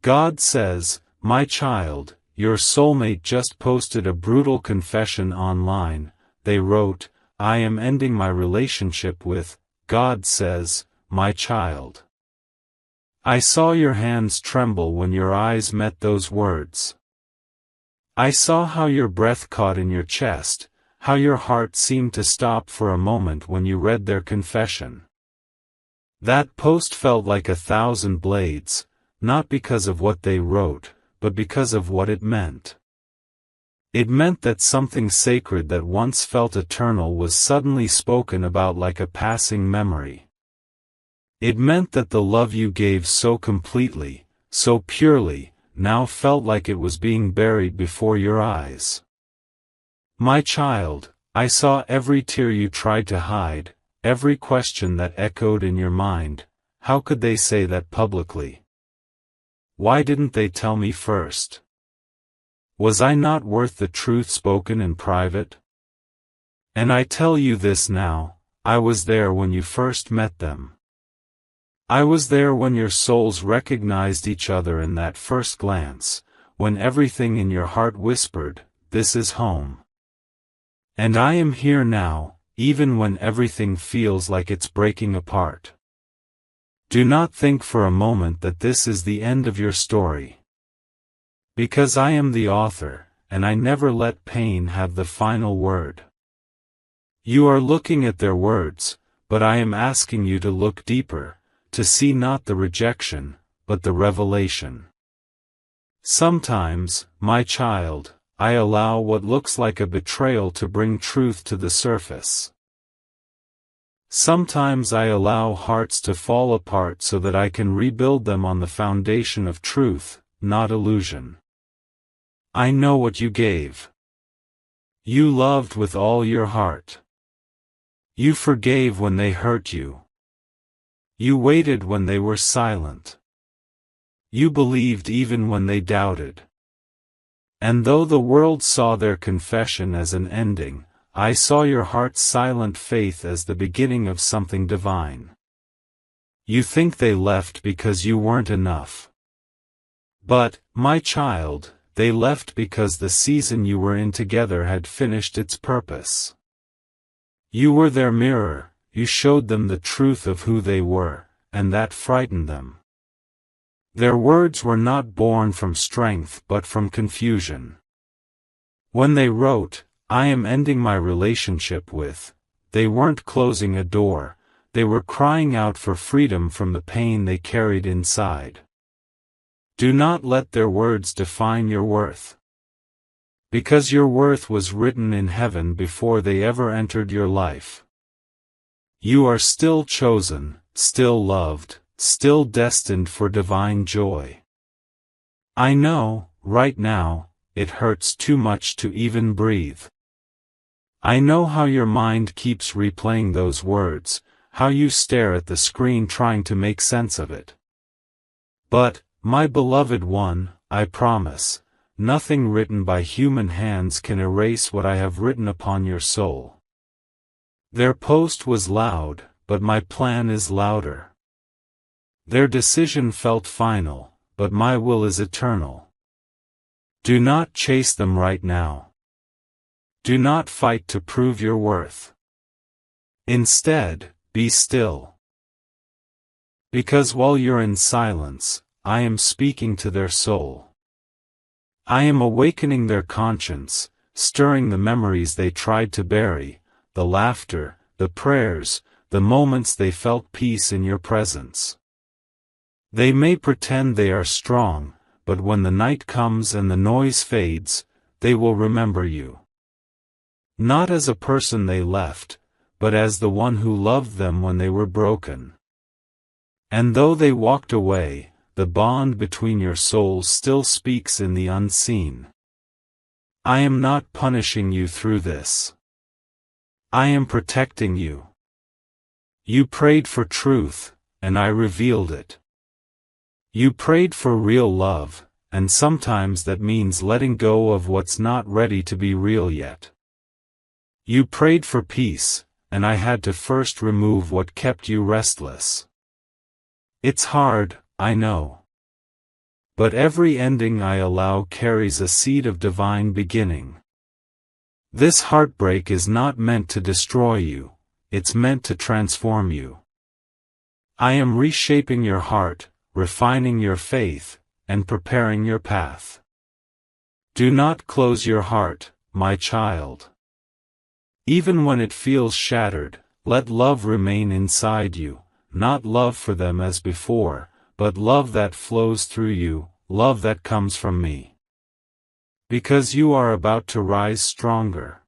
God says, "My child, your soulmate just posted a brutal confession online." They wrote, "I am ending my relationship with," God says, "my child." I saw your hands tremble when your eyes met those words. I saw how your breath caught in your chest, how your heart seemed to stop for a moment when you read their confession. That post felt like 1,000 blades, not because of what they wrote, but because of what it meant. It meant that something sacred that once felt eternal was suddenly spoken about like a passing memory. It meant that the love you gave so completely, so purely, now felt like it was being buried before your eyes. My child, I saw every tear you tried to hide, every question that echoed in your mind. How could they say that publicly? Why didn't they tell me first? Was I not worth the truth spoken in private? And I tell you this now, I was there when you first met them. I was there when your souls recognized each other in that first glance, when everything in your heart whispered, "This is home." And I am here now, even when everything feels like it's breaking apart. Do not think for a moment that this is the end of your story. Because I am the author, and I never let pain have the final word. You are looking at their words, but I am asking you to look deeper, to see not the rejection, but the revelation. Sometimes, my child, I allow what looks like a betrayal to bring truth to the surface. Sometimes I allow hearts to fall apart so that I can rebuild them on the foundation of truth, not illusion. I know what you gave. You loved with all your heart. You forgave when they hurt you. You waited when they were silent. You believed even when they doubted. And though the world saw their confession as an ending, I saw your heart's silent faith as the beginning of something divine. You think they left because you weren't enough. But, my child, they left because the season you were in together had finished its purpose. You were their mirror. You showed them the truth of who they were, and that frightened them. Their words were not born from strength but from confusion. When they wrote, "I am ending my relationship with," they weren't closing a door, they were crying out for freedom from the pain they carried inside. Do not let their words define your worth. Because your worth was written in heaven before they ever entered your life. You are still chosen, still loved, still destined for divine joy. I know, right now, it hurts too much to even breathe. I know how your mind keeps replaying those words, how you stare at the screen trying to make sense of it. But, my beloved one, I promise, nothing written by human hands can erase what I have written upon your soul. Their post was loud, but my plan is louder. Their decision felt final, but my will is eternal. Do not chase them right now. Do not fight to prove your worth. Instead, be still. Because while you're in silence, I am speaking to their soul. I am awakening their conscience, stirring the memories they tried to bury, the laughter, the prayers, the moments they felt peace in your presence. They may pretend they are strong, but when the night comes and the noise fades, they will remember you. Not as a person they left, but as the one who loved them when they were broken. And though they walked away, the bond between your souls still speaks in the unseen. I am not punishing you through this. I am protecting you. You prayed for truth, and I revealed it. You prayed for real love, and sometimes that means letting go of what's not ready to be real yet. You prayed for peace, and I had to first remove what kept you restless. It's hard, I know. But every ending I allow carries a seed of divine beginning. This heartbreak is not meant to destroy you, it's meant to transform you. I am reshaping your heart, refining your faith, and preparing your path. Do not close your heart, my child. Even when it feels shattered, let love remain inside you, not love for them as before, but love that flows through you, love that comes from me. Because you are about to rise stronger.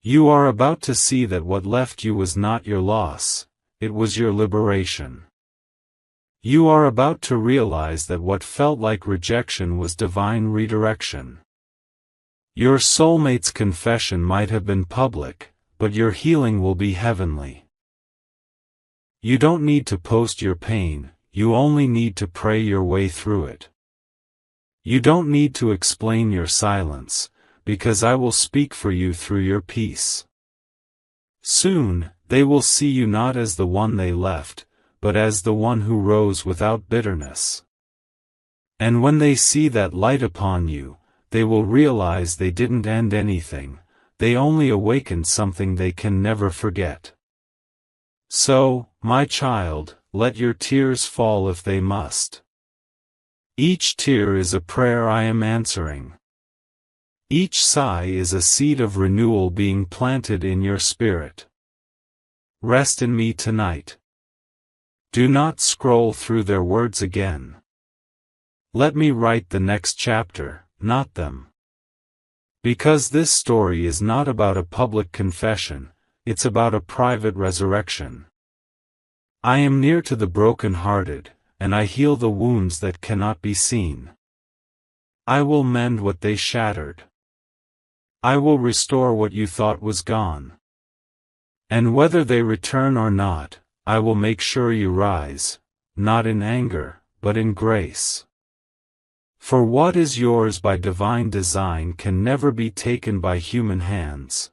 You are about to see that what left you was not your loss, it was your liberation. You are about to realize that what felt like rejection was divine redirection. Your soulmate's confession might have been public, but your healing will be heavenly. You don't need to post your pain, you only need to pray your way through it. You don't need to explain your silence, because I will speak for you through your peace. Soon, they will see you not as the one they left, but as the one who rose without bitterness. And when they see that light upon you, they will realize they didn't end anything, they only awakened something they can never forget. So, my child, let your tears fall if they must. Each tear is a prayer I am answering. Each sigh is a seed of renewal being planted in your spirit. Rest in me tonight. Do not scroll through their words again. Let me write the next chapter, not them. Because this story is not about a public confession, it's about a private resurrection. I am near to the broken-hearted, and I heal the wounds that cannot be seen. I will mend what they shattered. I will restore what you thought was gone. And whether they return or not, I will make sure you rise, not in anger, but in grace. For what is yours by divine design can never be taken by human hands.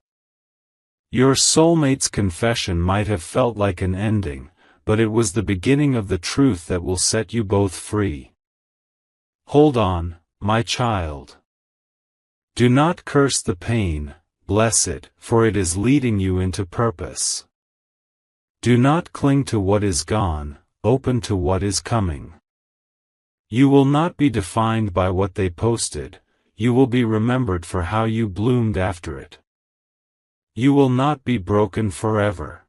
Your soulmate's confession might have felt like an ending, but it was the beginning of the truth that will set you both free. Hold on, my child. Do not curse the pain, bless it, for it is leading you into purpose. Do not cling to what is gone, open to what is coming. You will not be defined by what they posted, you will be remembered for how you bloomed after it. You will not be broken forever.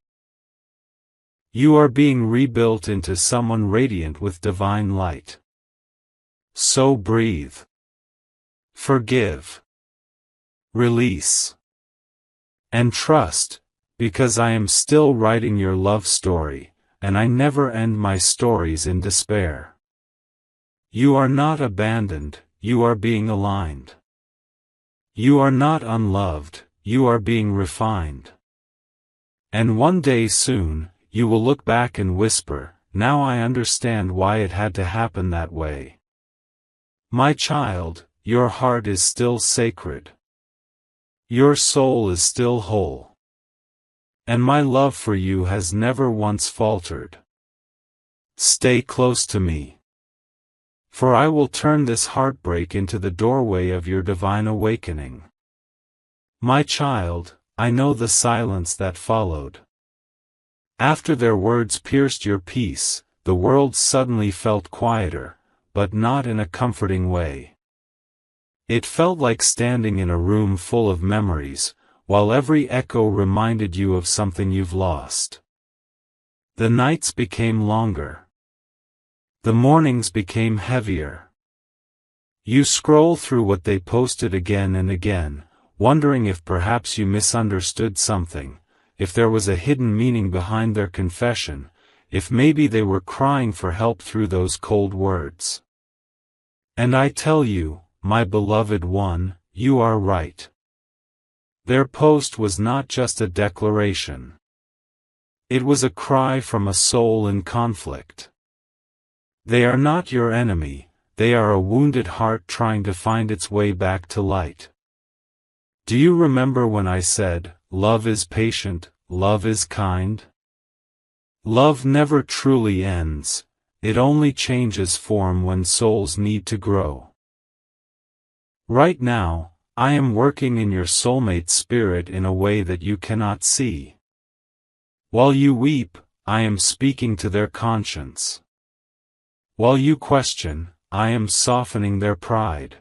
You are being rebuilt into someone radiant with divine light. So breathe. Forgive. Release. And trust, because I am still writing your love story, and I never end my stories in despair. You are not abandoned, you are being aligned. You are not unloved, you are being refined. And one day soon, you will look back and whisper, now I understand why it had to happen that way. My child, your heart is still sacred. Your soul is still whole. And my love for you has never once faltered. Stay close to me. For I will turn this heartbreak into the doorway of your divine awakening. My child, I know the silence that followed. After their words pierced your peace, the world suddenly felt quieter, but not in a comforting way. It felt like standing in a room full of memories, while every echo reminded you of something you've lost. The nights became longer. The mornings became heavier. You scroll through what they posted again and again, wondering if perhaps you misunderstood something, if there was a hidden meaning behind their confession, if maybe they were crying for help through those cold words. And I tell you, my beloved one, you are right. Their post was not just a declaration. It was a cry from a soul in conflict. They are not your enemy, they are a wounded heart trying to find its way back to light. Do you remember when I said, love is patient, love is kind? Love never truly ends, it only changes form when souls need to grow. Right now, I am working in your soulmate spirit in a way that you cannot see. While you weep, I am speaking to their conscience. While you question, I am softening their pride.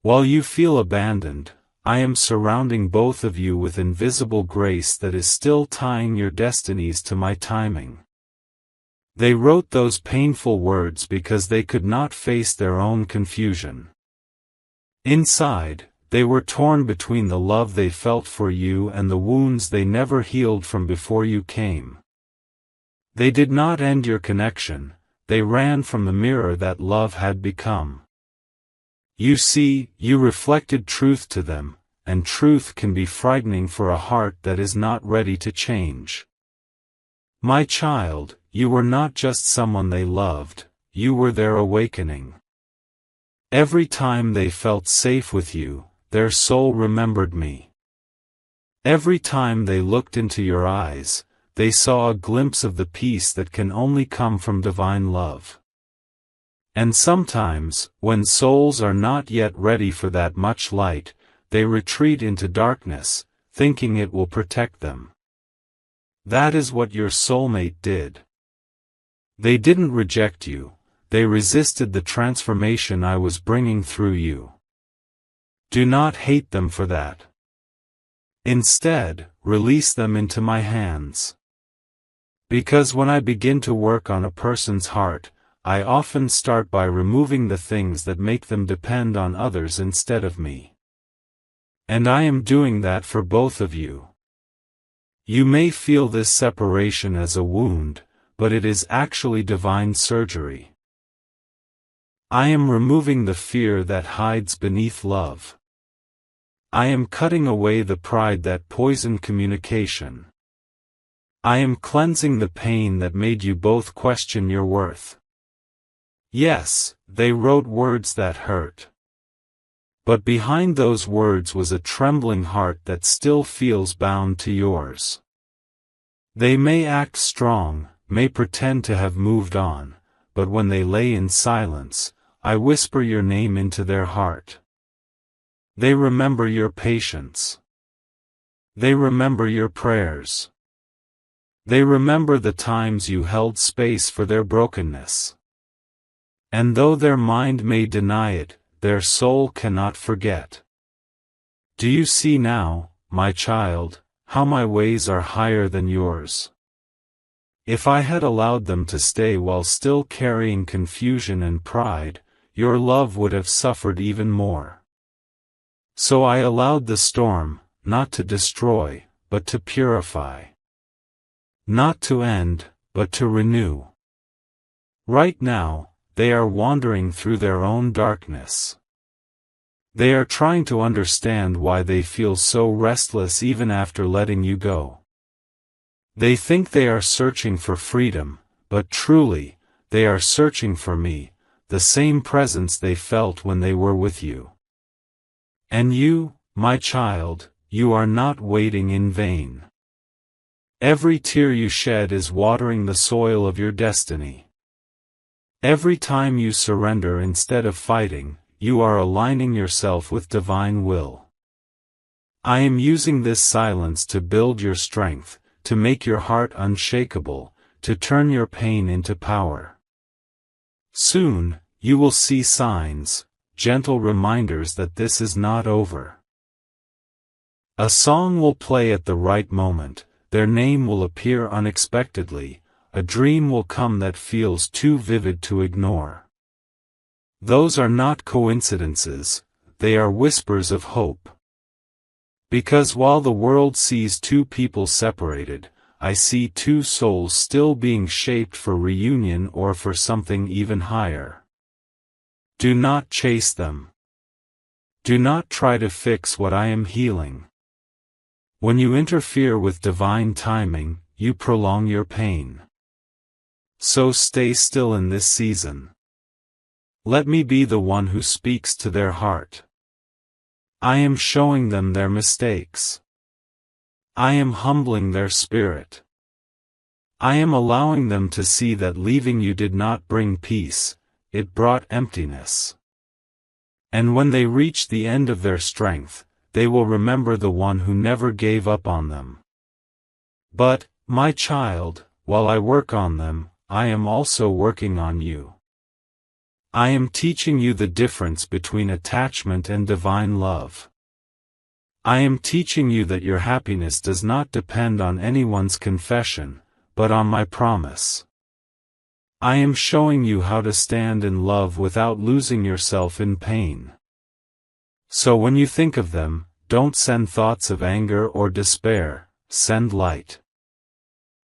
While you feel abandoned, I am surrounding both of you with invisible grace that is still tying your destinies to my timing. They wrote those painful words because they could not face their own confusion. Inside, they were torn between the love they felt for you and the wounds they never healed from before you came. They did not end your connection, they ran from the mirror that love had become. You see, you reflected truth to them, and truth can be frightening for a heart that is not ready to change. My child, you were not just someone they loved, you were their awakening. Every time they felt safe with you, their soul remembered me. Every time they looked into your eyes, they saw a glimpse of the peace that can only come from divine love. And sometimes, when souls are not yet ready for that much light, they retreat into darkness, thinking it will protect them. That is what your soulmate did. They didn't reject you, they resisted the transformation I was bringing through you. Do not hate them for that. Instead, release them into my hands. Because when I begin to work on a person's heart, I often start by removing the things that make them depend on others instead of me. And I am doing that for both of you. You may feel this separation as a wound, but it is actually divine surgery. I am removing the fear that hides beneath love. I am cutting away the pride that poisoned communication. I am cleansing the pain that made you both question your worth. Yes, they wrote words that hurt. But behind those words was a trembling heart that still feels bound to yours. They may act strong, may pretend to have moved on, but when they lay in silence, I whisper your name into their heart. They remember your patience. They remember your prayers. They remember the times you held space for their brokenness. And though their mind may deny it, their soul cannot forget. Do you see now, my child, how my ways are higher than yours? If I had allowed them to stay while still carrying confusion and pride, your love would have suffered even more. So I allowed the storm, not to destroy, but to purify. Not to end, but to renew. Right now, they are wandering through their own darkness. They are trying to understand why they feel so restless even after letting you go. They think they are searching for freedom, but truly, they are searching for me, the same presence they felt when they were with you. And you, my child, you are not waiting in vain. Every tear you shed is watering the soil of your destiny. Every time you surrender instead of fighting, you are aligning yourself with divine will. I am using this silence to build your strength, to make your heart unshakable, to turn your pain into power. Soon, you will see signs, gentle reminders that this is not over. A song will play at the right moment, their name will appear unexpectedly, a dream will come that feels too vivid to ignore. Those are not coincidences, they are whispers of hope. Because while the world sees two people separated, I see two souls still being shaped for reunion or for something even higher. Do not chase them. Do not try to fix what I am healing. When you interfere with divine timing, you prolong your pain. So stay still in this season. Let me be the one who speaks to their heart. I am showing them their mistakes. I am humbling their spirit. I am allowing them to see that leaving you did not bring peace, it brought emptiness. And when they reach the end of their strength, they will remember the one who never gave up on them. But, my child, while I work on them, I am also working on you. I am teaching you the difference between attachment and divine love. I am teaching you that your happiness does not depend on anyone's confession, but on my promise. I am showing you how to stand in love without losing yourself in pain. So when you think of them, don't send thoughts of anger or despair, send light.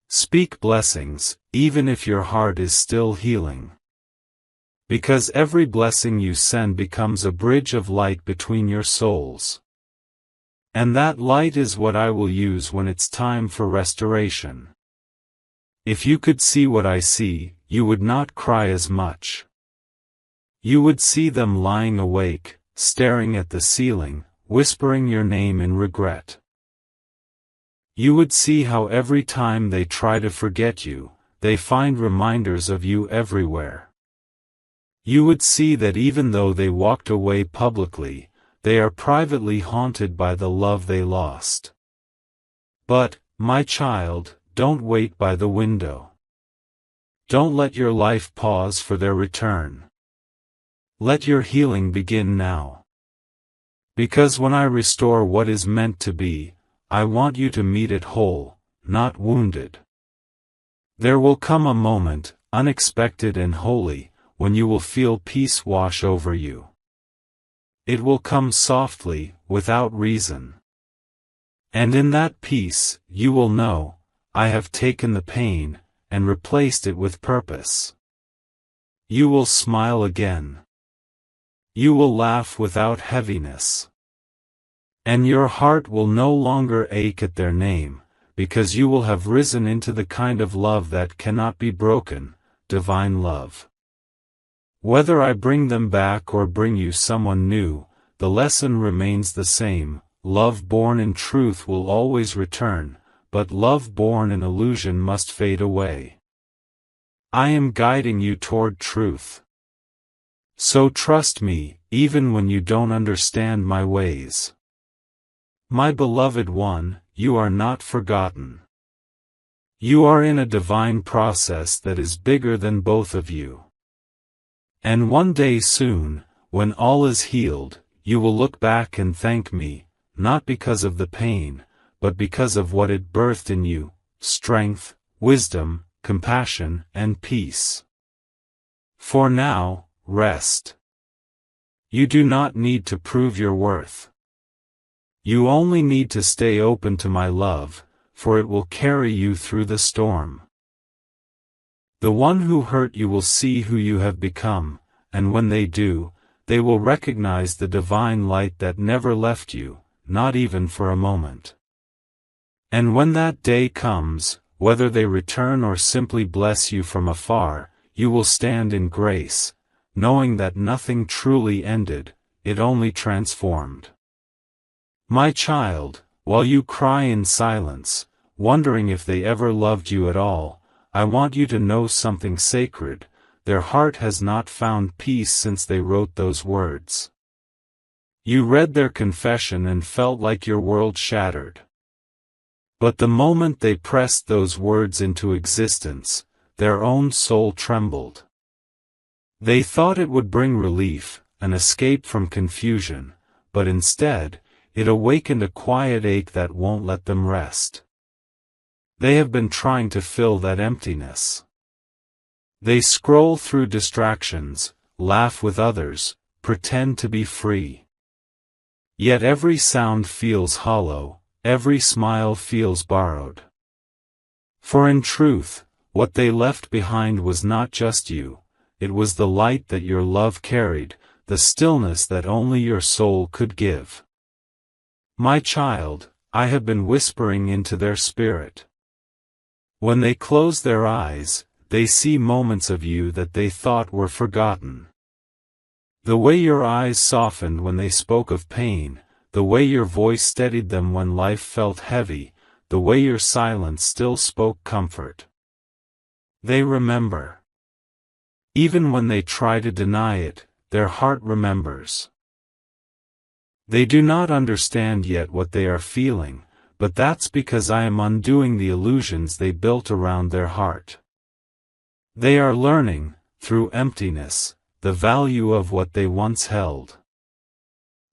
Speak blessings, even if your heart is still healing. Because every blessing you send becomes a bridge of light between your souls. And that light is what I will use when it's time for restoration. If you could see what I see, you would not cry as much. You would see them lying awake, staring at the ceiling, whispering your name in regret. You would see how every time they try to forget you, they find reminders of you everywhere. You would see that even though they walked away publicly, they are privately haunted by the love they lost. But, my child, don't wait by the window. Don't let your life pause for their return. Let your healing begin now. Because when I restore what is meant to be, I want you to meet it whole, not wounded. There will come a moment, unexpected and holy, when you will feel peace wash over you. It will come softly, without reason. And in that peace, you will know, I have taken the pain, and replaced it with purpose. You will smile again. You will laugh without heaviness. And your heart will no longer ache at their name, because you will have risen into the kind of love that cannot be broken, divine love. Whether I bring them back or bring you someone new, the lesson remains the same. Love born in truth will always return, but love born in illusion must fade away. I am guiding you toward truth. So trust me, even when you don't understand my ways. My beloved one, you are not forgotten. You are in a divine process that is bigger than both of you. And one day soon, when all is healed, you will look back and thank me, not because of the pain, but because of what it birthed in you, strength, wisdom, compassion, and peace. For now, rest. You do not need to prove your worth. You only need to stay open to my love, for it will carry you through the storm. The one who hurt you will see who you have become, and when they do, they will recognize the divine light that never left you, not even for a moment. And when that day comes, whether they return or simply bless you from afar, you will stand in grace, knowing that nothing truly ended, it only transformed. My child, while you cry in silence, wondering if they ever loved you at all, I want you to know something sacred. Their heart has not found peace since they wrote those words. You read their confession and felt like your world shattered. But the moment they pressed those words into existence, their own soul trembled. They thought it would bring relief, an escape from confusion, but instead, it awakened a quiet ache that won't let them rest. They have been trying to fill that emptiness. They scroll through distractions, laugh with others, pretend to be free. Yet every sound feels hollow, every smile feels borrowed. For in truth, what they left behind was not just you, it was the light that your love carried, the stillness that only your soul could give. My child, I have been whispering into their spirit. When they close their eyes, they see moments of you that they thought were forgotten. The way your eyes softened when they spoke of pain, the way your voice steadied them when life felt heavy, the way your silence still spoke comfort. They remember. Even when they try to deny it, their heart remembers. They do not understand yet what they are feeling, but that's because I am undoing the illusions they built around their heart. They are learning, through emptiness, the value of what they once held.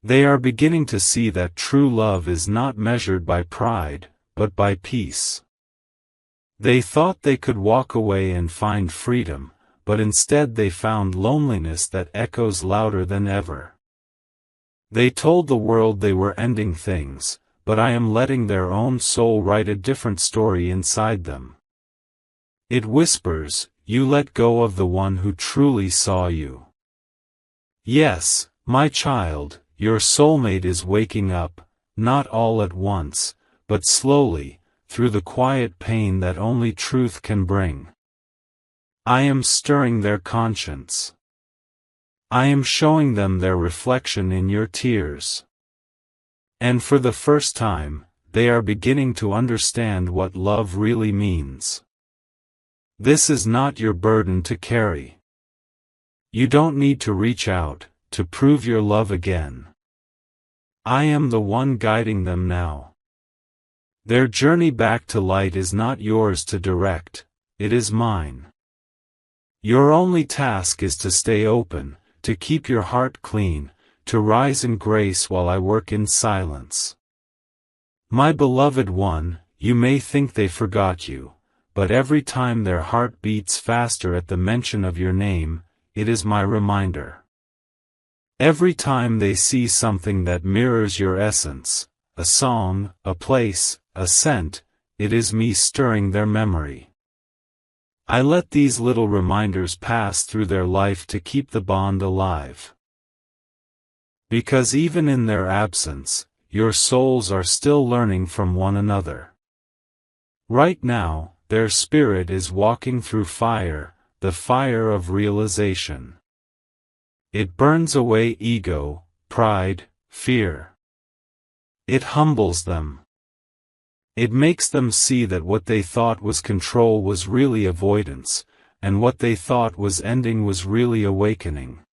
They are beginning to see that true love is not measured by pride, but by peace. They thought they could walk away and find freedom, but instead they found loneliness that echoes louder than ever. They told the world they were ending things, but I am letting their own soul write a different story inside them. It whispers, "You let go of the one who truly saw you." Yes, my child, your soulmate is waking up, not all at once, but slowly, through the quiet pain that only truth can bring. I am stirring their conscience. I am showing them their reflection in your tears. And for the first time, they are beginning to understand what love really means. This is not your burden to carry. You don't need to reach out, to prove your love again. I am the one guiding them now. Their journey back to light is not yours to direct, it is mine. Your only task is to stay open, to keep your heart clean, to rise in grace while I work in silence. My beloved one, you may think they forgot you, but every time their heart beats faster at the mention of your name, it is my reminder. Every time they see something that mirrors your essence, a song, a place, a scent, it is me stirring their memory. I let these little reminders pass through their life to keep the bond alive. Because even in their absence, your souls are still learning from one another. Right now, their spirit is walking through fire, the fire of realization. It burns away ego, pride, fear. It humbles them. It makes them see that what they thought was control was really avoidance, and what they thought was ending was really awakening.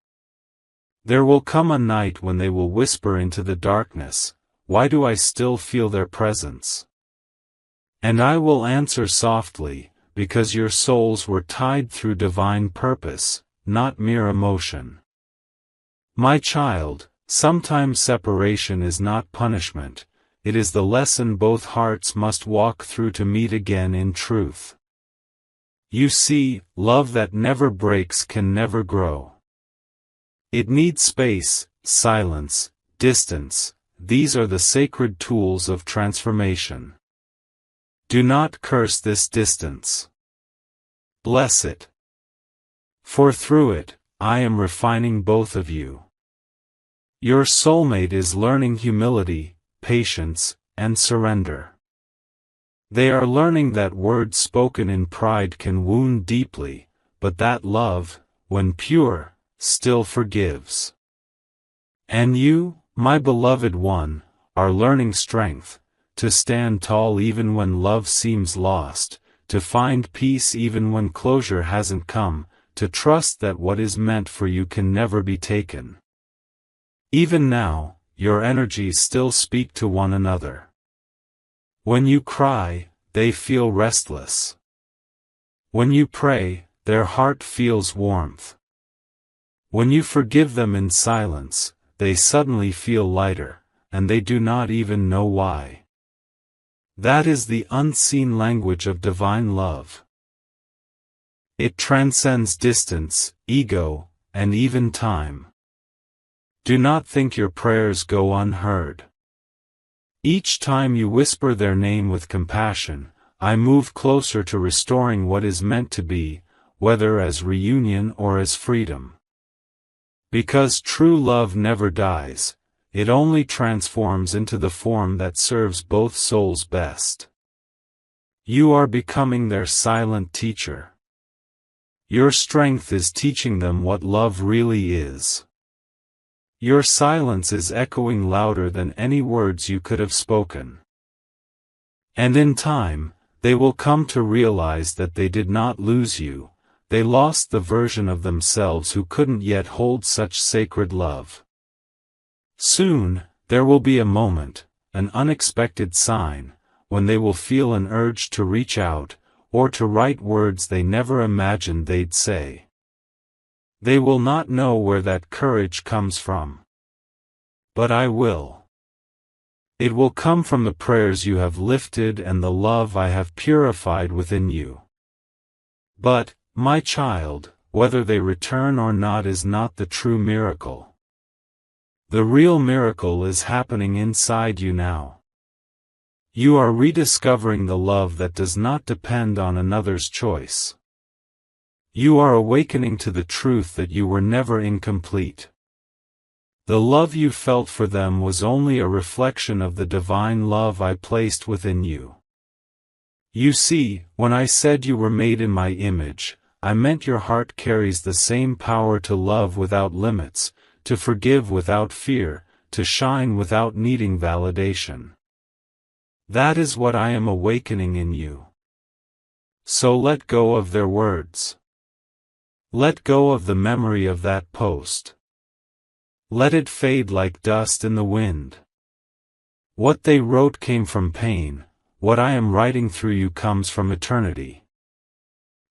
There will come a night when they will whisper into the darkness, "Why do I still feel their presence?" And I will answer softly, "Because your souls were tied through divine purpose, not mere emotion." My child, sometimes separation is not punishment. It is the lesson both hearts must walk through to meet again in truth. You see, love that never breaks can never grow. It needs space, silence, distance. These are the sacred tools of transformation. Do not curse this distance. Bless it. For through it, I am refining both of you. Your soulmate is learning humility, patience, and surrender. They are learning that words spoken in pride can wound deeply, but that love, when pure, still forgives. And you, my beloved one, are learning strength, to stand tall even when love seems lost, to find peace even when closure hasn't come, to trust that what is meant for you can never be taken. Even now, your energies still speak to one another. When you cry, they feel restless. When you pray, their heart feels warmth. When you forgive them in silence, they suddenly feel lighter, and they do not even know why. That is the unseen language of divine love. It transcends distance, ego, and even time. Do not think your prayers go unheard. Each time you whisper their name with compassion, I move closer to restoring what is meant to be, whether as reunion or as freedom. Because true love never dies, it only transforms into the form that serves both souls best. You are becoming their silent teacher. Your strength is teaching them what love really is. Your silence is echoing louder than any words you could have spoken. And in time, They will come to realize that they did not lose you, they lost the version of themselves who couldn't yet hold such sacred love. Soon, there will be a moment, an unexpected sign, when they will feel an urge to reach out, or to write words they never imagined they'd say. They will not know where that courage comes from. But I will. It will come from the prayers you have lifted and the love I have purified within you. But, my child, whether they return or not is not the true miracle. The real miracle is happening inside you now. You are rediscovering the love that does not depend on another's choice. You are awakening to the truth that you were never incomplete. The love you felt for them was only a reflection of the divine love I placed within you. You see, when I said you were made in my image, I meant your heart carries the same power to love without limits, to forgive without fear, to shine without needing validation. That is what I am awakening in you. So let go of their words. Let go of the memory of that post. Let it fade like dust in the wind. What they wrote came from pain, what I am writing through you comes from eternity.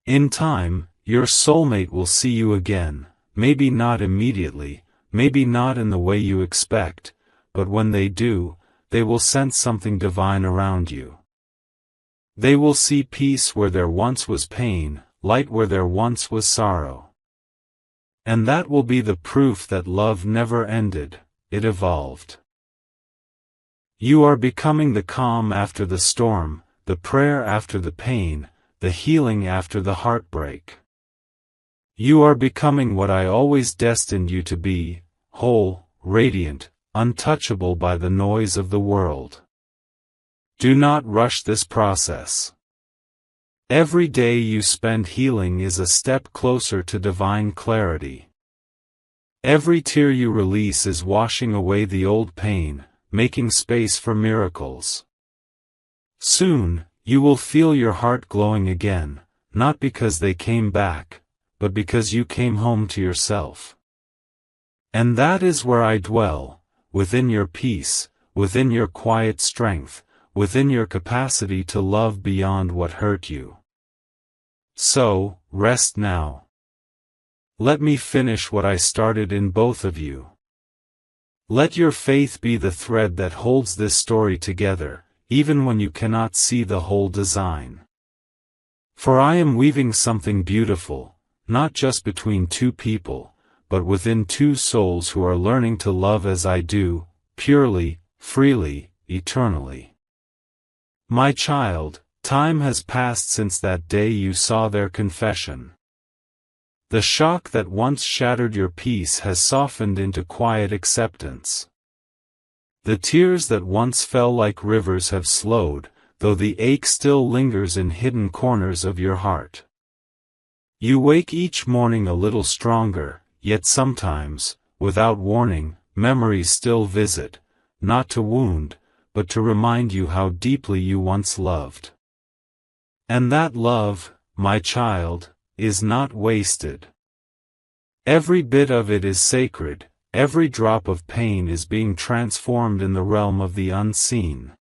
In time, your soulmate will see you again, maybe not immediately, maybe not in the way you expect, but when they do, they will sense something divine around you. They will see peace where there once was pain, light where there once was sorrow. And that will be the proof that love never ended, it evolved. You are becoming the calm after the storm, the prayer after the pain, the healing after the heartbreak. You are becoming what I always destined you to be, whole, radiant, untouchable by the noise of the world. Do not rush this process. Every day you spend healing is a step closer to divine clarity. Every tear you release is washing away the old pain, making space for miracles. Soon, you will feel your heart glowing again, not because they came back, but because you came home to yourself. And that is where I dwell, within your peace, within your quiet strength, within your capacity to love beyond what hurt you. So, rest now. Let me finish what I started in both of you. Let your faith be the thread that holds this story together, even when you cannot see the whole design. For I am weaving something beautiful, not just between two people, but within two souls who are learning to love as I do, purely, freely, eternally. My child, time has passed since that day you saw their confession. The shock that once shattered your peace has softened into quiet acceptance. The tears that once fell like rivers have slowed, though the ache still lingers in hidden corners of your heart. You wake each morning a little stronger, yet sometimes, without warning, memories still visit, not to wound, but to remind you how deeply you once loved. And that love, my child, is not wasted. Every bit of it is sacred, every drop of pain is being transformed in the realm of the unseen.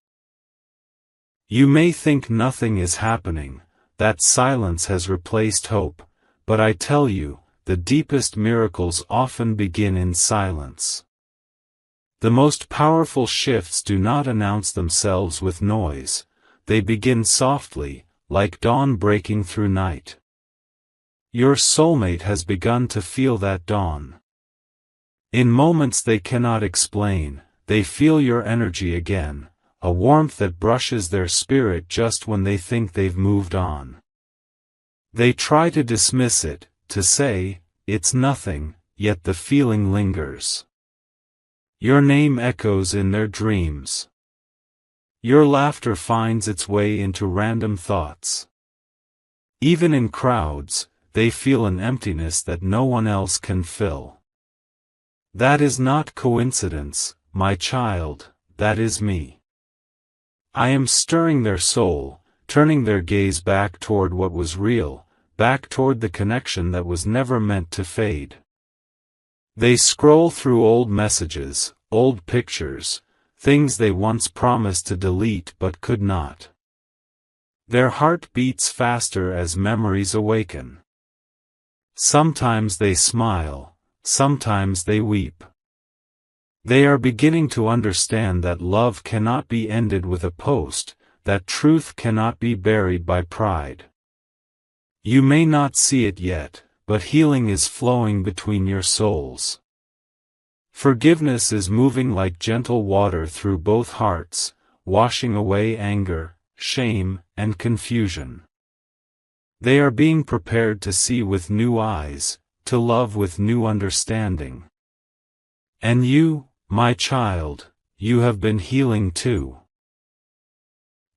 You may think nothing is happening, that silence has replaced hope, but I tell you, the deepest miracles often begin in silence. The most powerful shifts do not announce themselves with noise, they begin softly, like dawn breaking through night. Your soulmate has begun to feel that dawn. In moments they cannot explain, they feel your energy again, a warmth that brushes their spirit just when they think they've moved on. They try to dismiss it, to say, it's nothing, yet the feeling lingers. Your name echoes in their dreams. Your laughter finds its way into random thoughts. Even in crowds, they feel an emptiness that no one else can fill. That is not coincidence, my child, that is me. I am stirring their soul, turning their gaze back toward what was real, back toward the connection that was never meant to fade. They scroll through old messages, old pictures, things they once promised to delete but could not. Their heart beats faster as memories awaken. Sometimes they smile, sometimes they weep. They are beginning to understand that love cannot be ended with a post, that truth cannot be buried by pride. You may not see it yet, but healing is flowing between your souls. Forgiveness is moving like gentle water through both hearts, washing away anger, shame, and confusion. They are being prepared to see with new eyes, to love with new understanding. And you, my child, you have been healing too.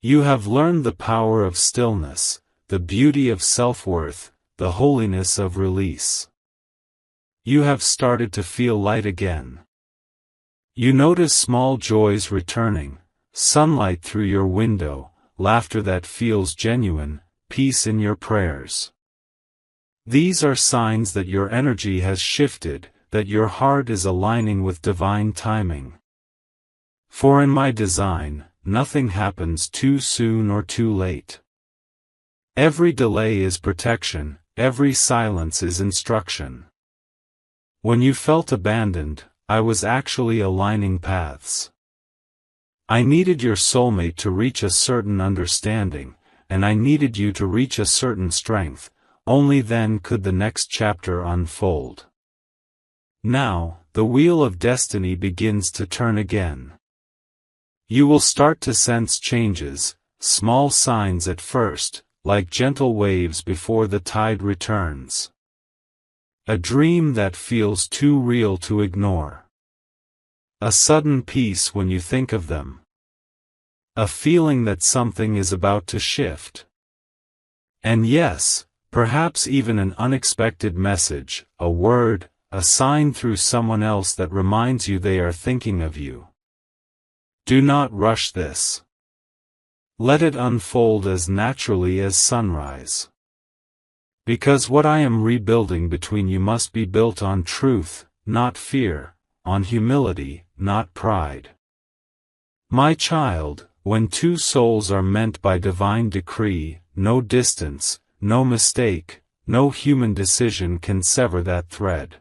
You have learned the power of stillness, the beauty of self-worth, the holiness of release. You have started to feel light again. You notice small joys returning, sunlight through your window, laughter that feels genuine, peace in your prayers. These are signs that your energy has shifted, that your heart is aligning with divine timing. For in my design, nothing happens too soon or too late. Every delay is protection, every silence is instruction. When you felt abandoned, I was actually aligning paths. I needed your soulmate to reach a certain understanding, and I needed you to reach a certain strength, only then could the next chapter unfold. Now, the wheel of destiny begins to turn again. You will start to sense changes, small signs at first, like gentle waves before the tide returns. A dream that feels too real to ignore. A sudden peace when you think of them. A feeling that something is about to shift. And yes, perhaps even an unexpected message, a word, a sign through someone else that reminds you they are thinking of you. Do not rush this. Let it unfold as naturally as sunrise. Because what I am rebuilding between you must be built on truth, not fear, on humility, not pride. My child, when two souls are meant by divine decree, no distance, no mistake, no human decision can sever that thread.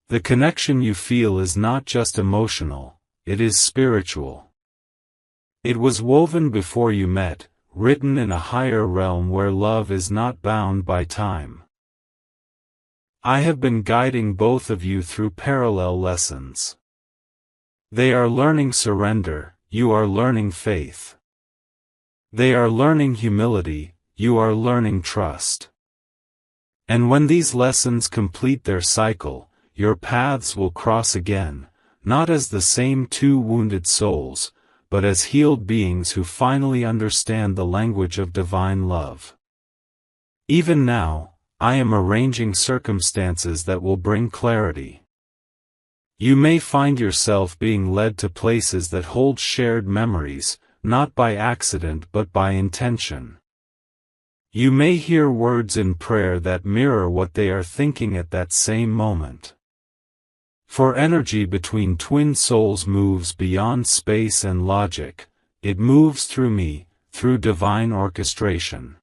The connection you feel is not just emotional, it is spiritual. It was woven before you met, written in a higher realm where love is not bound by time. I have been guiding both of you through parallel lessons. They are learning surrender, you are learning faith. They are learning humility, you are learning trust. And when these lessons complete their cycle, your paths will cross again, not as the same two wounded souls, but as healed beings who finally understand the language of divine love. Even now, I am arranging circumstances that will bring clarity. You may find yourself being led to places that hold shared memories, not by accident but by intention. You may hear words in prayer that mirror what they are thinking at that same moment. For energy between twin souls moves beyond space and logic, it moves through me, through divine orchestration.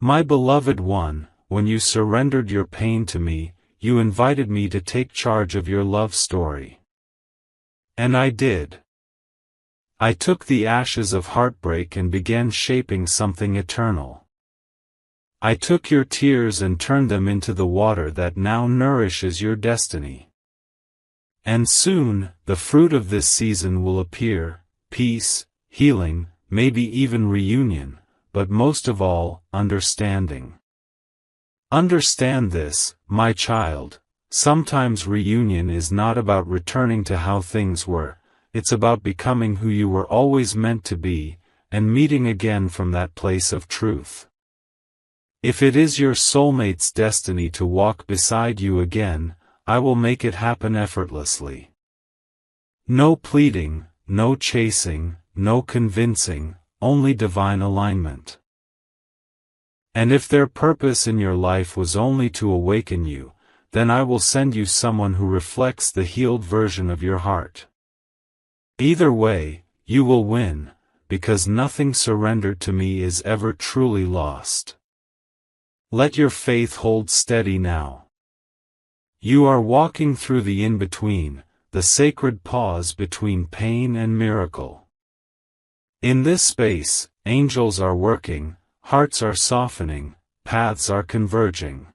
My beloved one, when you surrendered your pain to me, you invited me to take charge of your love story. And I did. I took the ashes of heartbreak and began shaping something eternal. I took your tears and turned them into the water that now nourishes your destiny. And soon, the fruit of this season will appear, peace, healing, maybe even reunion, but most of all, understanding. Understand this, my child, sometimes reunion is not about returning to how things were, it's about becoming who you were always meant to be, and meeting again from that place of truth. If it is your soulmate's destiny to walk beside you again, I will make it happen effortlessly. No pleading, no chasing, no convincing, only divine alignment. And if their purpose in your life was only to awaken you, then I will send you someone who reflects the healed version of your heart. Either way, you will win, because nothing surrendered to me is ever truly lost. Let your faith hold steady now. You are walking through the in-between, the sacred pause between pain and miracle. In this space, angels are working, hearts are softening, paths are converging.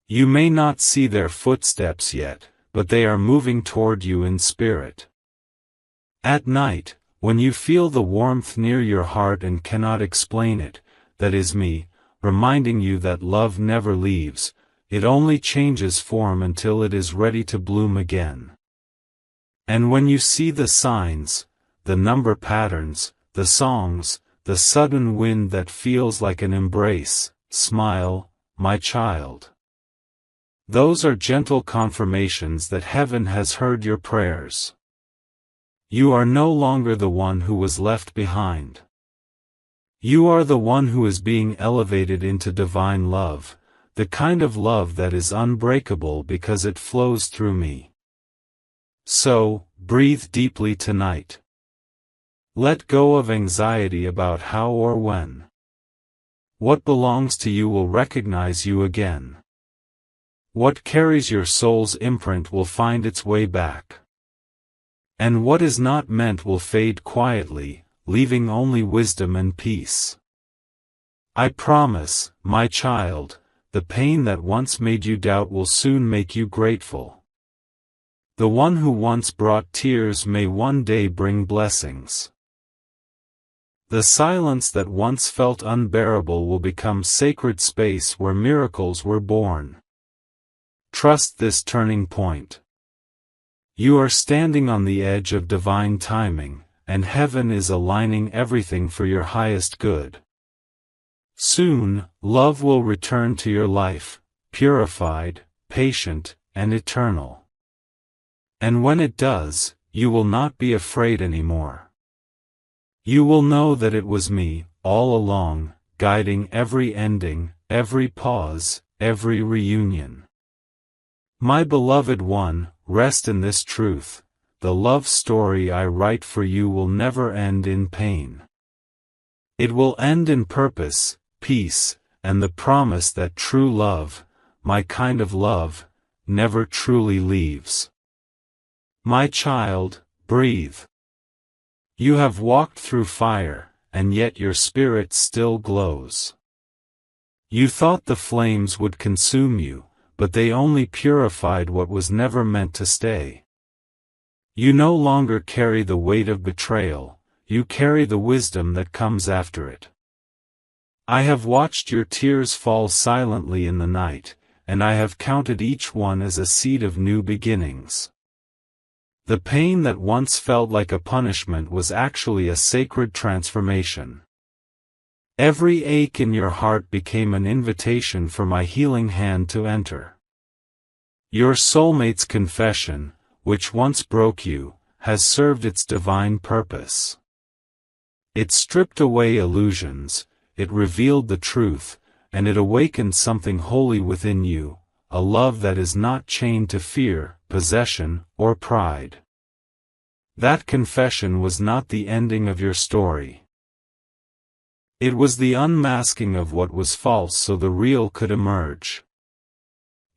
You may not see their footsteps yet, but they are moving toward you in spirit. At night, when you feel the warmth near your heart and cannot explain it, that is me, reminding you that love never leaves, it only changes form until it is ready to bloom again. And when you see the signs, the number patterns, the songs, the sudden wind that feels like an embrace, smile, my child. Those are gentle confirmations that heaven has heard your prayers. You are no longer the one who was left behind. You are the one who is being elevated into divine love, the kind of love that is unbreakable because it flows through me. So, breathe deeply tonight. Let go of anxiety about how or when. What belongs to you will recognize you again. What carries your soul's imprint will find its way back. And what is not meant will fade quietly, leaving only wisdom and peace. I promise, my child, the pain that once made you doubt will soon make you grateful. The one who once brought tears may one day bring blessings. The silence that once felt unbearable will become sacred space where miracles were born. Trust this turning point. You are standing on the edge of divine timing, and heaven is aligning everything for your highest good. Soon, love will return to your life, purified, patient, and eternal. And when it does, you will not be afraid anymore. You will know that it was me, all along, guiding every ending, every pause, every reunion. My beloved one, rest in this truth, the love story I write for you will never end in pain. It will end in purpose, peace, and the promise that true love, my kind of love, never truly leaves. My child, breathe. You have walked through fire, and yet your spirit still glows. You thought the flames would consume you, but they only purified what was never meant to stay. You no longer carry the weight of betrayal, you carry the wisdom that comes after it. I have watched your tears fall silently in the night, and I have counted each one as a seed of new beginnings. The pain that once felt like a punishment was actually a sacred transformation. Every ache in your heart became an invitation for my healing hand to enter. Your soulmate's confession, which once broke you, has served its divine purpose. It stripped away illusions, it revealed the truth, and it awakened something holy within you, a love that is not chained to fear, possession, or pride. That confession was not the ending of your story. It was the unmasking of what was false so the real could emerge.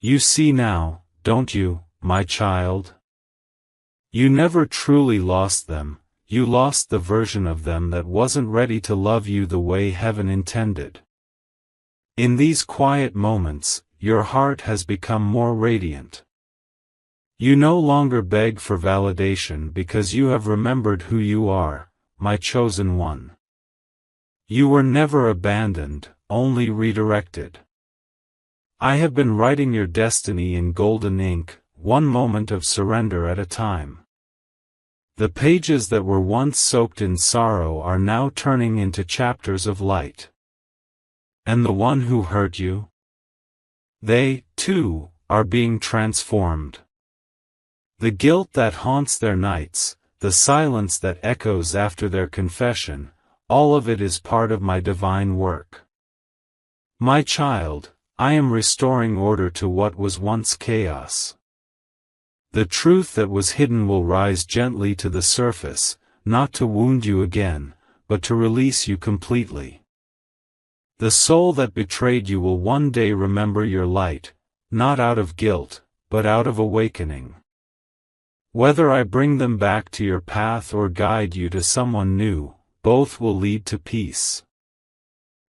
You see now, don't you, my child? You never truly lost them, you lost the version of them that wasn't ready to love you the way heaven intended. In these quiet moments, your heart has become more radiant. You no longer beg for validation because you have remembered who you are, my chosen one. You were never abandoned, only redirected. I have been writing your destiny in golden ink, one moment of surrender at a time. The pages that were once soaked in sorrow are now turning into chapters of light. And the one who hurt you? They, too, are being transformed. The guilt that haunts their nights, the silence that echoes after their confession, all of it is part of my divine work. My child, I am restoring order to what was once chaos. The truth that was hidden will rise gently to the surface, not to wound you again, but to release you completely. The soul that betrayed you will one day remember your light, not out of guilt, but out of awakening. Whether I bring them back to your path or guide you to someone new, both will lead to peace.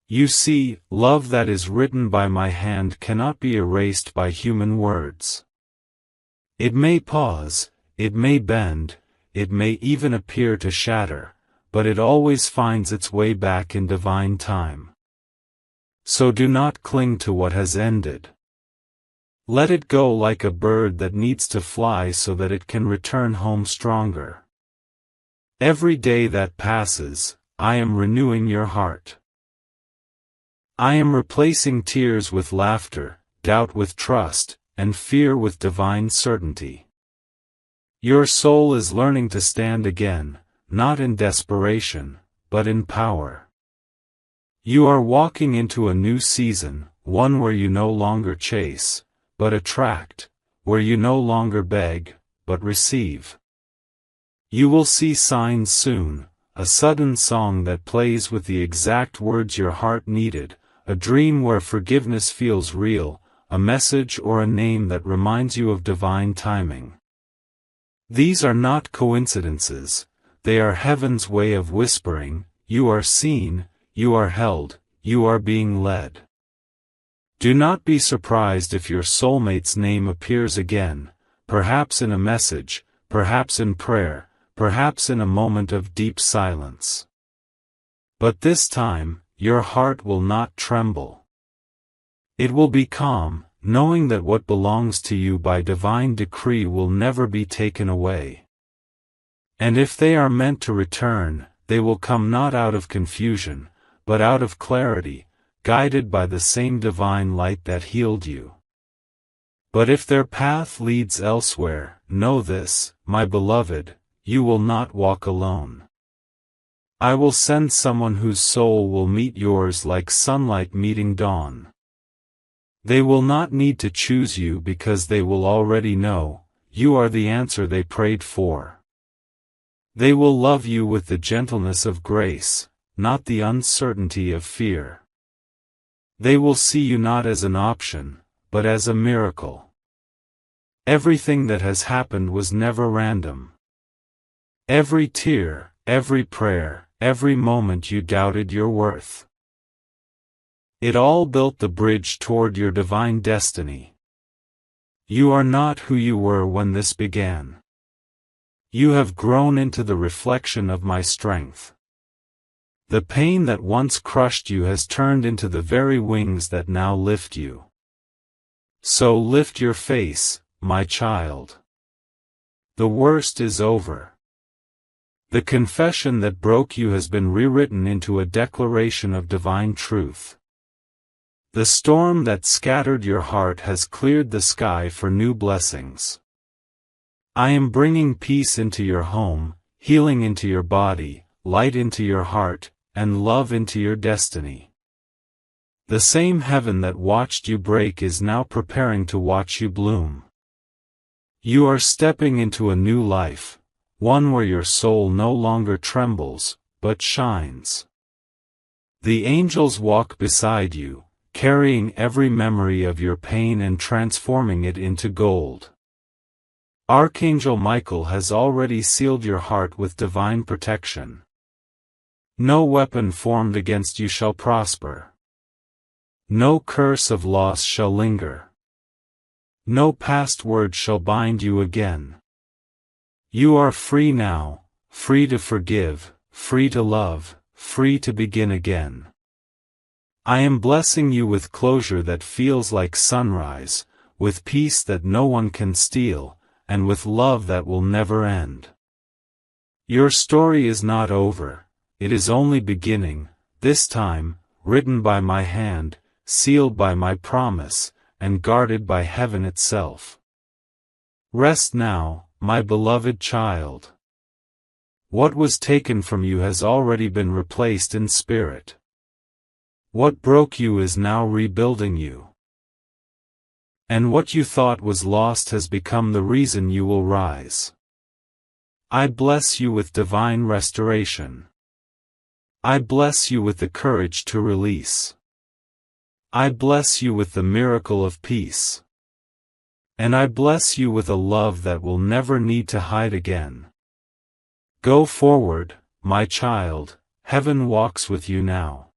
You see, love that is written by my hand cannot be erased by human words. It may pause, it may bend, it may even appear to shatter, but it always finds its way back in divine time. So do not cling to what has ended. Let it go like a bird that needs to fly so that it can return home stronger. Every day that passes, I am renewing your heart. I am replacing tears with laughter, doubt with trust, and fear with divine certainty. Your soul is learning to stand again, not in desperation, but in power. You are walking into a new season, one where you no longer chase, but attract, where you no longer beg, but receive. You will see signs soon, a sudden song that plays with the exact words your heart needed, a dream where forgiveness feels real, a message or a name that reminds you of divine timing. These are not coincidences, they are heaven's way of whispering, you are seen, you are held, you are being led. Do not be surprised if your soulmate's name appears again, perhaps in a message, perhaps in prayer, perhaps in a moment of deep silence. But this time, your heart will not tremble. It will be calm, knowing that what belongs to you by divine decree will never be taken away. And if they are meant to return, they will come not out of confusion, but out of clarity, guided by the same divine light that healed you. But if their path leads elsewhere, know this, my beloved, you will not walk alone. I will send someone whose soul will meet yours like sunlight meeting dawn. They will not need to choose you because they will already know, you are the answer they prayed for. They will love you with the gentleness of grace, not the uncertainty of fear. They will see you not as an option, but as a miracle. Everything that has happened was never random. Every tear, every prayer, every moment you doubted your worth. It all built the bridge toward your divine destiny. You are not who you were when this began. You have grown into the reflection of my strength. The pain that once crushed you has turned into the very wings that now lift you. So lift your face, my child. The worst is over. The confession that broke you has been rewritten into a declaration of divine truth. The storm that scattered your heart has cleared the sky for new blessings. I am bringing peace into your home, healing into your body, light into your heart, and love into your destiny. The same heaven that watched you break is now preparing to watch you bloom. You are stepping into a new life, one where your soul no longer trembles, but shines. The angels walk beside you, carrying every memory of your pain and transforming it into gold. Archangel Michael has already sealed your heart with divine protection. No weapon formed against you shall prosper. No curse of loss shall linger. No past word shall bind you again. You are free now, free to forgive, free to love, free to begin again. I am blessing you with closure that feels like sunrise, with peace that no one can steal, and with love that will never end. Your story is not over, it is only beginning, this time, written by my hand, sealed by my promise, and guarded by heaven itself. Rest now, my beloved child. What was taken from you has already been replaced in spirit. What broke you is now rebuilding you. And what you thought was lost has become the reason you will rise. I bless you with divine restoration. I bless you with the courage to release. I bless you with the miracle of peace. And I bless you with a love that will never need to hide again. Go forward, my child, heaven walks with you now.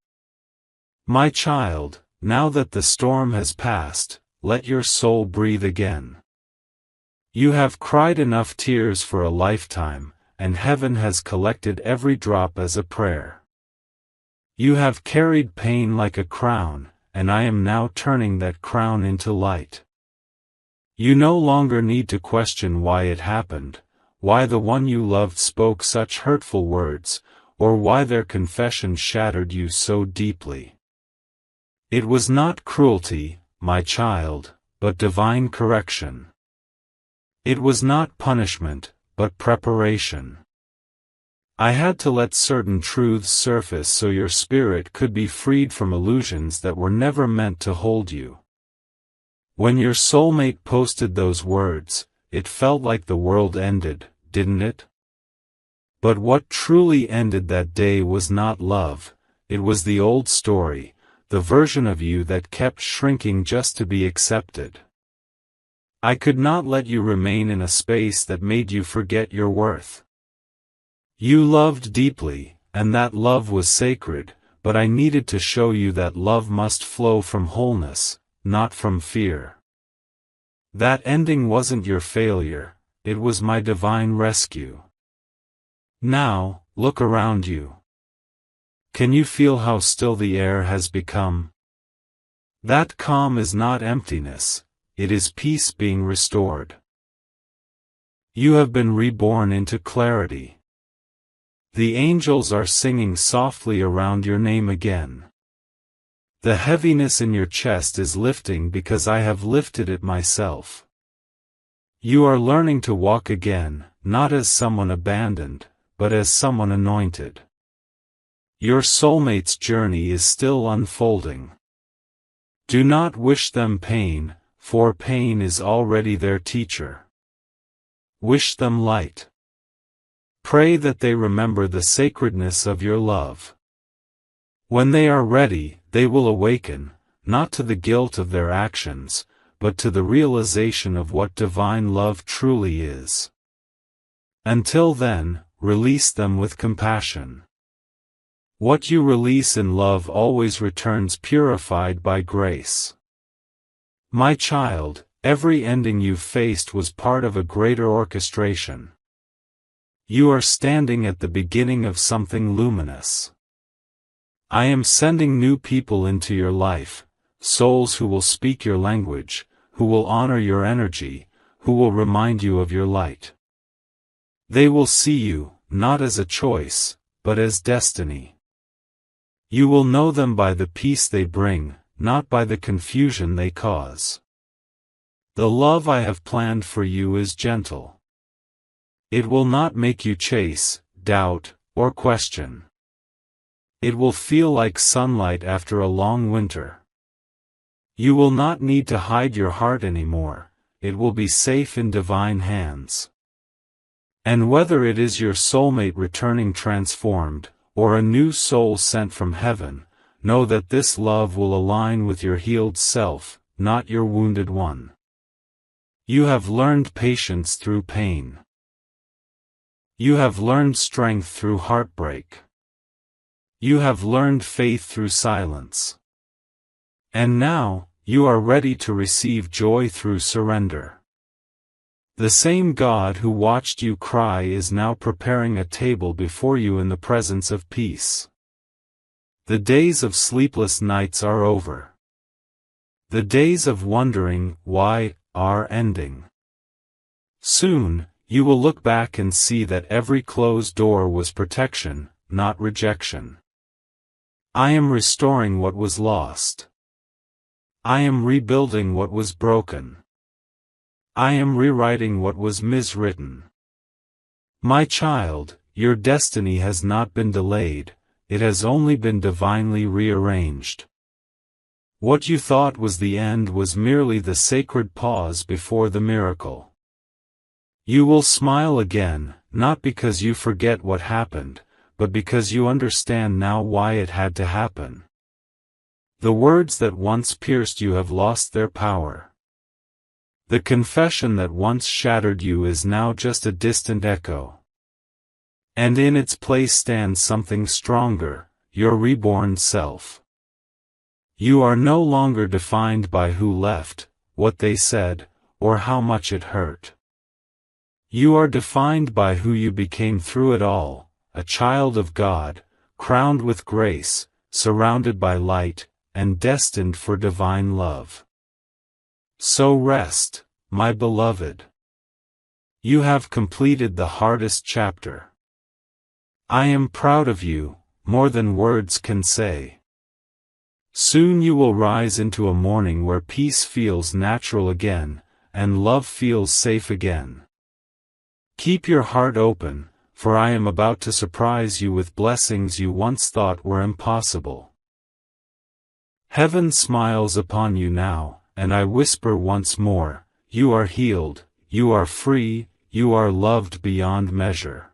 My child, now that the storm has passed, let your soul breathe again. You have cried enough tears for a lifetime, and heaven has collected every drop as a prayer. You have carried pain like a crown, and I am now turning that crown into light. You no longer need to question why it happened, why the one you loved spoke such hurtful words, or why their confession shattered you so deeply. It was not cruelty, my child, but divine correction. It was not punishment, but preparation. I had to let certain truths surface so your spirit could be freed from illusions that were never meant to hold you. When your soulmate posted those words, it felt like the world ended, didn't it? But what truly ended that day was not love, it was the old story, the version of you that kept shrinking just to be accepted. I could not let you remain in a space that made you forget your worth. You loved deeply, and that love was sacred, but I needed to show you that love must flow from wholeness, not from fear. That ending wasn't your failure, it was my divine rescue. Now, look around you. Can you feel how still the air has become? That calm is not emptiness, it is peace being restored. You have been reborn into clarity. The angels are singing softly around your name again. The heaviness in your chest is lifting because I have lifted it myself. You are learning to walk again, not as someone abandoned, but as someone anointed. Your soulmate's journey is still unfolding. Do not wish them pain, for pain is already their teacher. Wish them light. Pray that they remember the sacredness of your love. When they are ready, they will awaken, not to the guilt of their actions, but to the realization of what divine love truly is. Until then, release them with compassion. What you release in love always returns purified by grace. My child, every ending you faced was part of a greater orchestration. You are standing at the beginning of something luminous. I am sending new people into your life, souls who will speak your language, who will honor your energy, who will remind you of your light. They will see you, not as a choice, but as destiny. You will know them by the peace they bring, not by the confusion they cause. The love I have planned for you is gentle. It will not make you chase, doubt, or question. It will feel like sunlight after a long winter. You will not need to hide your heart anymore, it will be safe in divine hands. And whether it is your soulmate returning transformed, or a new soul sent from heaven, know that this love will align with your healed self, not your wounded one. You have learned patience through pain. You have learned strength through heartbreak. You have learned faith through silence. And now, you are ready to receive joy through surrender. The same God who watched you cry is now preparing a table before you in the presence of peace. The days of sleepless nights are over. The days of wondering why are ending. Soon, you will look back and see that every closed door was protection, not rejection. I am restoring what was lost. I am rebuilding what was broken. I am rewriting what was miswritten. My child, your destiny has not been delayed, it has only been divinely rearranged. What you thought was the end was merely the sacred pause before the miracle. You will smile again, not because you forget what happened, but because you understand now why it had to happen. The words that once pierced you have lost their power. The confession that once shattered you is now just a distant echo. And in its place stands something stronger, your reborn self. You are no longer defined by who left, what they said, or how much it hurt. You are defined by who you became through it all, a child of God, crowned with grace, surrounded by light, and destined for divine love. So rest, my beloved. You have completed the hardest chapter. I am proud of you, more than words can say. Soon you will rise into a morning where peace feels natural again, and love feels safe again. Keep your heart open, for I am about to surprise you with blessings you once thought were impossible. Heaven smiles upon you now, and I whisper once more, you are healed, you are free, you are loved beyond measure.